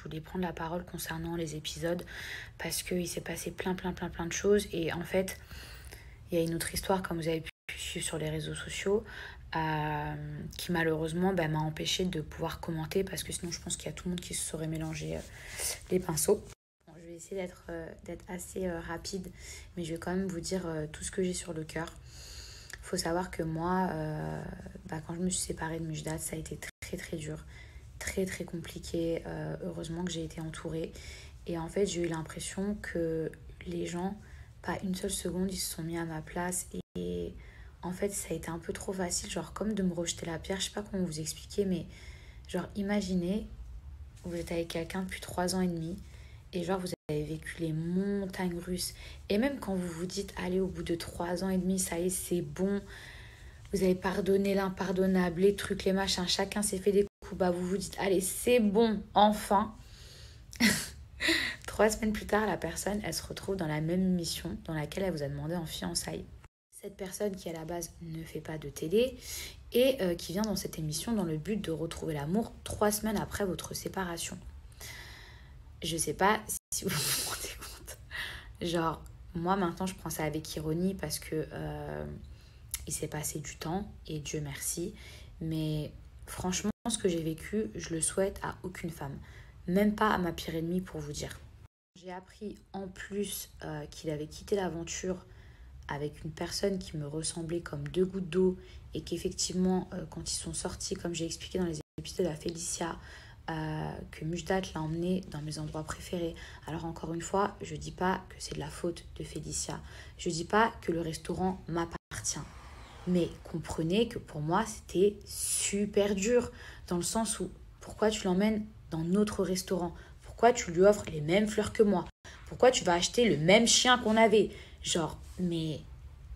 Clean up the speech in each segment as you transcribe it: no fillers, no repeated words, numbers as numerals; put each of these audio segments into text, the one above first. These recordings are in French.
je voulais prendre la parole concernant les épisodes parce qu'il s'est passé plein de choses. Et en fait, il y a une autre histoire, comme vous avez pu suivre sur les réseaux sociaux, qui malheureusement m'a empêché de pouvoir commenter parce que sinon je pense qu'il y a tout le monde qui se serait mélangé les pinceaux. Bon, je vais essayer d'être assez rapide, mais je vais quand même vous dire tout ce que j'ai sur le cœur. Il faut savoir que moi, quand je me suis séparée de Mujdat, ça a été très dur, très compliqué. Heureusement que j'ai été entourée. Et en fait, j'ai eu l'impression que les gens, pas une seule seconde, ils se sont mis à ma place. Et en fait, ça a été un peu trop facile, genre comme de me rejeter la pierre. Je sais pas comment vous expliquer, mais genre imaginez, vous êtes avec quelqu'un depuis 3 ans et demi et genre vous avez vécu les montagnes russes. Et même quand vous vous dites, allez, au bout de 3 ans et demi, ça y est, c'est bon, vous avez pardonné l'impardonnable, les trucs, les machins, chacun s'est fait des coups bas, vous vous dites, allez, c'est bon, enfin. 3 semaines plus tard, la personne, elle se retrouve dans la même mission dans laquelle elle vous a demandé en fiançailles. Cette personne qui à la base ne fait pas de télé et qui vient dans cette émission dans le but de retrouver l'amour 3 semaines après votre séparation. Je sais pas si vous vous rendez compte. Genre, moi maintenant je prends ça avec ironie parce que il s'est passé du temps et Dieu merci. Mais franchement, ce que j'ai vécu, je le souhaite à aucune femme. Même pas à ma pire ennemie pour vous dire. J'ai appris en plus qu'il avait quitté l'aventure avec une personne qui me ressemblait comme 2 gouttes d'eau et qu'effectivement, quand ils sont sortis, comme j'ai expliqué dans les épisodes à Félicia, que Mujdat l'a emmené dans mes endroits préférés. Alors encore une fois, je dis pas que c'est de la faute de Félicia. Je dis pas que le restaurant m'appartient. Mais comprenez que pour moi, c'était super dur. Dans le sens où, pourquoi tu l'emmènes dans notre restaurant? Pourquoi tu lui offres les mêmes fleurs que moi? Pourquoi tu vas acheter le même chien qu'on avait? Genre, mais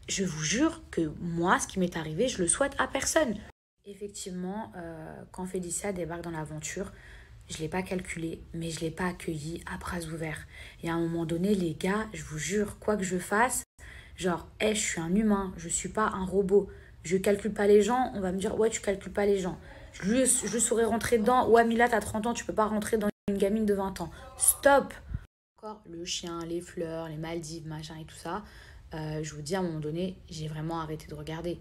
je vous jure que moi, ce qui m'est arrivé, je le souhaite à personne. Effectivement, quand Félicia débarque dans l'aventure, je ne l'ai pas calculé, mais je ne l'ai pas accueilli à bras ouverts. Et à un moment donné, les gars, je vous jure, quoi que je fasse, genre, je suis un humain, je ne suis pas un robot. Je ne calcule pas les gens, on va me dire, ouais, tu ne calcules pas les gens. Je saurais rentrer dedans, ouais, Mila, t'as 30 ans, tu ne peux pas rentrer dans une gamine de 20 ans. Stop! Encore le chien, les fleurs, les Maldives, machin et tout ça, je vous dis, à un moment donné, j'ai vraiment arrêté de regarder.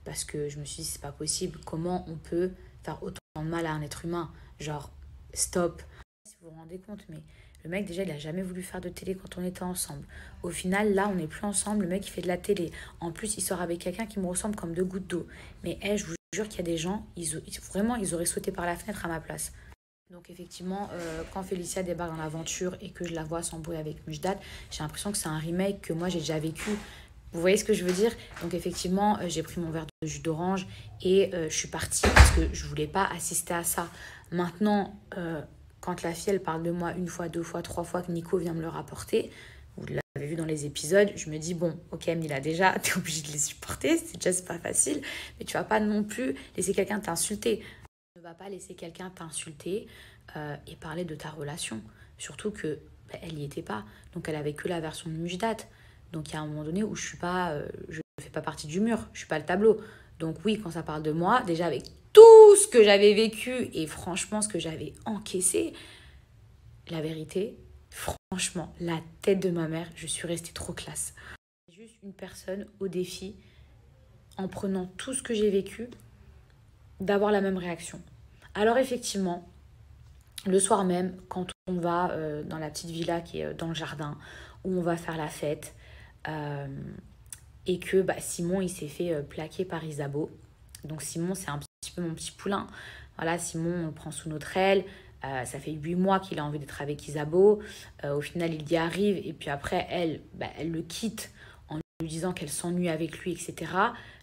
Parce que je me suis dit, c'est pas possible. Comment on peut faire autant de mal à un être humain? Genre, stop. Si vous vous rendez compte, mais le mec, déjà, il a jamais voulu faire de télé quand on était ensemble. Au final, là, on n'est plus ensemble. Le mec, il fait de la télé. En plus, il sort avec quelqu'un qui me ressemble comme 2 gouttes d'eau. Mais je vous jure qu'il y a des gens, vraiment, ils auraient sauté par la fenêtre à ma place. Donc effectivement, quand Félicia débarque dans l'aventure et que je la vois s'embrouiller avec Mujdat, j'ai l'impression que c'est un remake que moi j'ai déjà vécu. Vous voyez ce que je veux dire? Donc effectivement, j'ai pris mon verre de jus d'orange et je suis partie parce que je voulais pas assister à ça. Maintenant, quand la fille, elle parle de moi 1 fois, 2 fois, 3 fois, que Nico vient me le rapporter, vous l'avez vu dans les épisodes, je me dis, bon, ok, Mila, déjà, t'es obligée de les supporter, c'est pas facile, mais tu vas pas non plus laisser quelqu'un t'insulter. Ne va pas laisser quelqu'un t'insulter et parler de ta relation. Surtout que elle n'y était pas. Donc elle avait que la version de Mujdat. Donc il y a un moment donné où je fais pas partie du mur, je suis pas le tableau. Donc oui, quand ça parle de moi, déjà avec tout ce que j'avais vécu et franchement ce que j'avais encaissé, la vérité, franchement, la tête de ma mère, je suis restée trop classe. Juste une personne au défi, en prenant tout ce que j'ai vécu, d'avoir la même réaction. Alors effectivement, le soir même, quand on va dans la petite villa qui est dans le jardin, où on va faire la fête, et que Simon, il s'est fait plaquer par Isabeau. Donc Simon, c'est un petit peu mon petit poulain. Voilà, Simon, on le prend sous notre aile. Ça fait 8 mois qu'il a envie d'être avec Isabeau. Au final, il y arrive. Et puis après, elle le quitte en lui disant qu'elle s'ennuie avec lui, etc.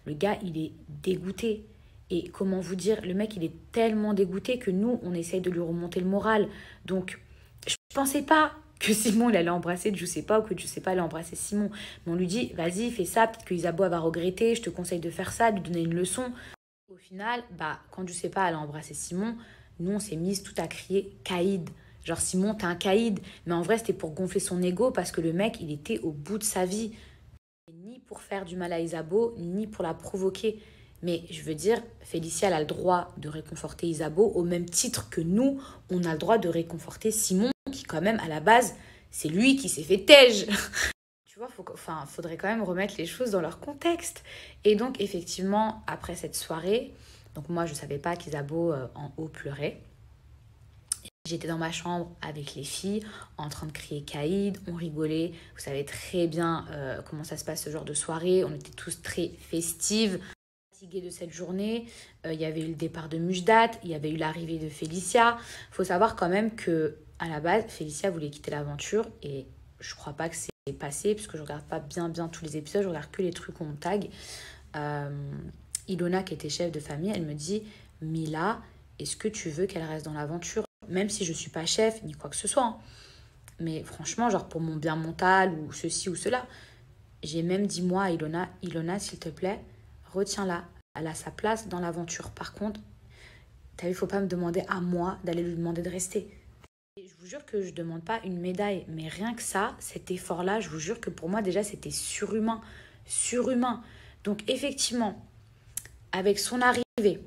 Le gars, il est dégoûté. Et comment vous dire, le mec, il est tellement dégoûté que nous, on essaye de lui remonter le moral. Donc, je pensais pas que Simon, il allait embrasser je sais pas, ou que je sais pas, allait embrasser Simon. Mais on lui dit, vas-y, fais ça, peut-être que Isabeau va regretter, je te conseille de faire ça, de lui donner une leçon. Au final, quand je sais pas, elle a embrassé Simon, nous, on s'est mis tout à crier caïd. Genre, Simon, t'es un caïd. Mais en vrai, c'était pour gonfler son ego parce que le mec, il était au bout de sa vie. Ni pour faire du mal à Isabeau, ni pour la provoquer. Mais je veux dire, Félicia, elle a le droit de réconforter Isabeau au même titre que nous, on a le droit de réconforter Simon, qui quand même, à la base, c'est lui qui s'est fait tège. Tu vois, faudrait quand même remettre les choses dans leur contexte. Et donc, effectivement, après cette soirée, donc moi, je ne savais pas qu'Isabeau en haut pleurait. J'étais dans ma chambre avec les filles, en train de crier Caïd, on rigolait. Vous savez très bien comment ça se passe ce genre de soirée. On était tous très festives, fatigués de cette journée. Il y avait eu le départ de Mujdat, il y avait eu l'arrivée de Félicia. Il faut savoir quand même que à la base, Félicia voulait quitter l'aventure et je crois pas que c'est passé parce que je regarde pas bien tous les épisodes, je regarde que les trucs où on tag. Ilona, qui était chef de famille, elle me dit « Mila, est-ce que tu veux qu'elle reste dans l'aventure ?» Même si je suis pas chef, ni quoi que ce soit. Hein. Mais franchement, genre pour mon bien mental ou ceci ou cela. J'ai même dit moi à Ilona, s'il te plaît, retiens-la. Elle a sa place dans l'aventure. Par contre, t'as vu, il faut pas me demander à moi d'aller lui demander de rester. Et je vous jure que je demande pas une médaille. Mais rien que ça, cet effort-là, je vous jure que pour moi déjà, c'était surhumain. Surhumain. Donc effectivement, avec son arrivée,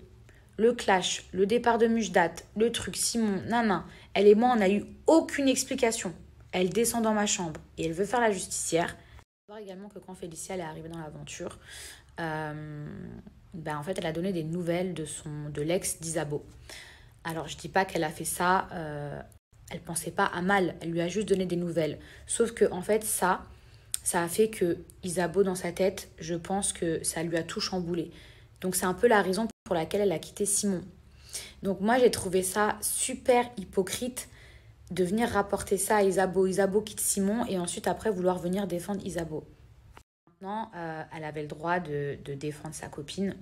le clash, le départ de Mujdat, le truc, Simon, Nana, elle et moi, on n'a eu aucune explication. Elle descend dans ma chambre et elle veut faire la justicière. On va voir également que quand Félicia elle est arrivée dans l'aventure, en fait, elle a donné des nouvelles de l'ex d'Isabeau. Alors, je dis pas qu'elle a fait ça, elle pensait pas à mal, elle lui a juste donné des nouvelles. Sauf que, en fait, ça a fait que Isabeau, dans sa tête, je pense que ça lui a tout chamboulé. Donc, c'est un peu la raison pour laquelle elle a quitté Simon. Donc moi, j'ai trouvé ça super hypocrite de venir rapporter ça à Isabeau. Isabeau quitte Simon et ensuite après vouloir venir défendre Isabeau. Maintenant, elle avait le droit de défendre sa copine,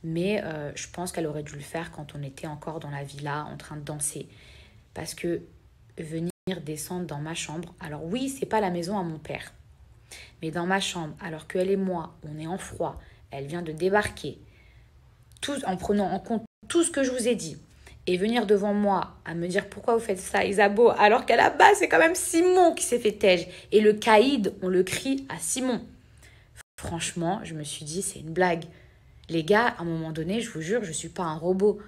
mais je pense qu'elle aurait dû le faire quand on était encore dans la villa en train de danser. Parce que venir descendre dans ma chambre, alors oui, c'est pas la maison à mon père, mais dans ma chambre, alors qu'elle et moi, on est en froid, elle vient de débarquer, tout, en prenant en compte tout ce que je vous ai dit, et venir devant moi à me dire pourquoi vous faites ça, Isabeau, alors qu'à la base, c'est quand même Simon qui s'est fait tège. Et le caïd, on le crie à Simon. Franchement, je me suis dit, c'est une blague. Les gars, à un moment donné, je vous jure, je ne suis pas un robot.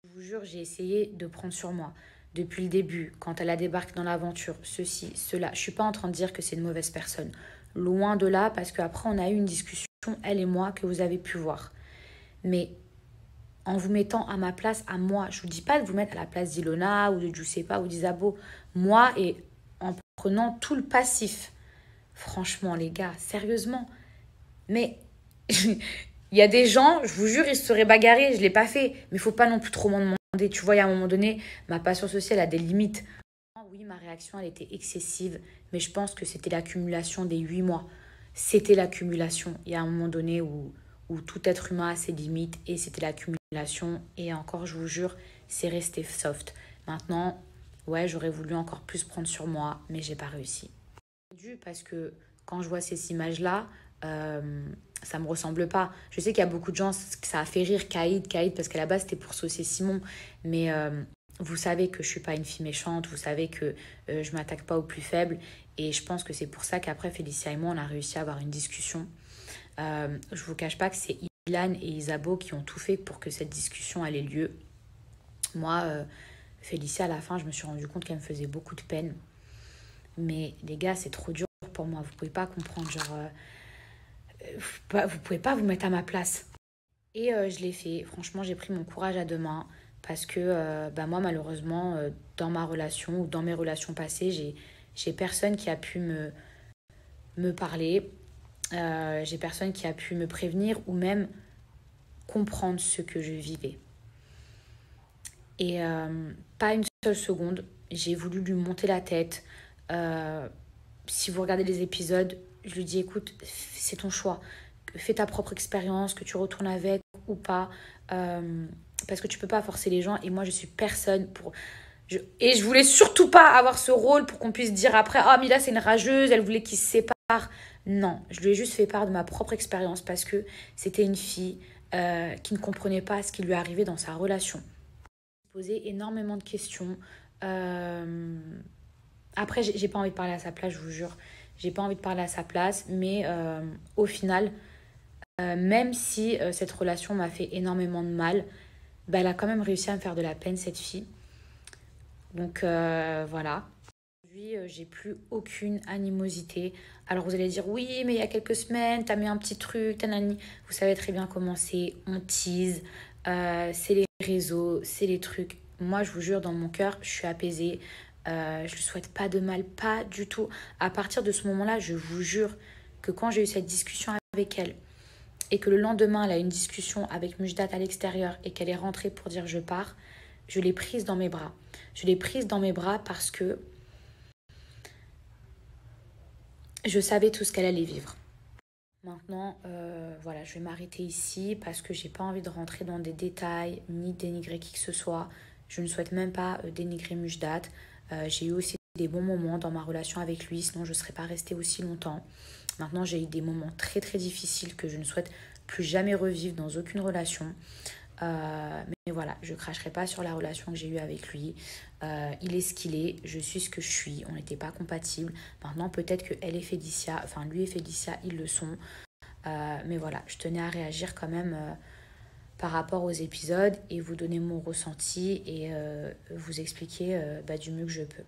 Je vous jure, j'ai essayé de prendre sur moi. Depuis le début, quand elle a débarqué dans l'aventure, ceci, cela. Je ne suis pas en train de dire que c'est une mauvaise personne. Loin de là, parce qu'après, on a eu une discussion, elle et moi, que vous avez pu voir. Mais en vous mettant à ma place, à moi. Je ne vous dis pas de vous mettre à la place d'Ilona ou de Giuseppa ou d'Isabeau. Moi, et en prenant tout le passif. Franchement, les gars, sérieusement. Mais il y a des gens, je vous jure, ils se seraient bagarrés. Je ne l'ai pas fait. Mais il ne faut pas non plus trop m'en demander. Tu vois, il y a un moment donné, ma patience aussi, elle a des limites. Oui, ma réaction, elle était excessive. Mais je pense que c'était l'accumulation des 8 mois. C'était l'accumulation. Il y a un moment donné où tout être humain a ses limites et c'était l'accumulation. Et encore, je vous jure, c'est resté soft. Maintenant, ouais, j'aurais voulu encore plus prendre sur moi, mais j'ai pas réussi. Parce que quand je vois ces images-là, ça me ressemble pas. Je sais qu'il y a beaucoup de gens, que ça a fait rire Caïd, parce qu'à la base, c'était pour saucer Simon. Mais vous savez que je suis pas une fille méchante, vous savez que je m'attaque pas aux plus faibles. Et je pense que c'est pour ça qu'après, Félicia et moi, on a réussi à avoir une discussion. Je vous cache pas que c'est Ilan et Isabeau qui ont tout fait pour que cette discussion ait lieu. Moi, Félicia, à la fin, je me suis rendu compte qu'elle me faisait beaucoup de peine. Mais les gars, c'est trop dur pour moi. Vous pouvez pas comprendre, genre... vous pouvez pas vous mettre à ma place. Et je l'ai fait. Franchement, j'ai pris mon courage à deux mains. Parce que moi, malheureusement, dans ma relation ou dans mes relations passées, j'ai personne qui a pu me parler. J'ai personne qui a pu me prévenir ou même comprendre ce que je vivais. Et pas une seule seconde, j'ai voulu lui monter la tête. Si vous regardez les épisodes, je lui dis écoute, c'est ton choix. Fais ta propre expérience, que tu retournes avec ou pas. Parce que tu peux pas forcer les gens. Et moi, je suis personne pour... Et je voulais surtout pas avoir ce rôle pour qu'on puisse dire après « Ah, Mila, c'est une rageuse, elle voulait qu'ils se séparent. » Non, je lui ai juste fait part de ma propre expérience parce que c'était une fille qui ne comprenait pas ce qui lui arrivait dans sa relation. Je posais énormément de questions. Après, j'ai pas envie de parler à sa place, je vous jure. J'ai pas envie de parler à sa place, mais au final, Même si cette relation m'a fait énormément de mal, bah, elle a quand même réussi à me faire de la peine, cette fille. Donc voilà. Aujourd'hui, j'ai plus aucune animosité. Alors vous allez dire, oui, mais il y a quelques semaines, t'as mis un petit truc, tanani. Vous savez très bien comment c'est, on tease, c'est les réseaux, c'est les trucs. Moi, je vous jure, dans mon cœur, je suis apaisée. Je lui souhaite pas de mal, pas du tout. À partir de ce moment-là, je vous jure que quand j'ai eu cette discussion avec elle, et que le lendemain, elle a eu une discussion avec Mujdat à l'extérieur et qu'elle est rentrée pour dire je pars, je l'ai prise dans mes bras. Je l'ai prise dans mes bras parce que je savais tout ce qu'elle allait vivre. Maintenant, voilà, je vais m'arrêter ici parce que j'ai pas envie de rentrer dans des détails ni dénigrer qui que ce soit. Je ne souhaite même pas dénigrer Mujdat. J'ai eu aussi des bons moments dans ma relation avec lui, sinon je ne serais pas restée aussi longtemps. Maintenant, j'ai eu des moments très très difficiles que je ne souhaite plus jamais revivre dans aucune relation. Mais voilà, je cracherai pas sur la relation que j'ai eue avec lui. Il est ce qu'il est, je suis ce que je suis. On n'était pas compatibles. Maintenant, peut-être que elle et Félicia, enfin lui et Félicia, ils le sont. Mais voilà, je tenais à réagir quand même par rapport aux épisodes et vous donner mon ressenti et vous expliquer du mieux que je peux.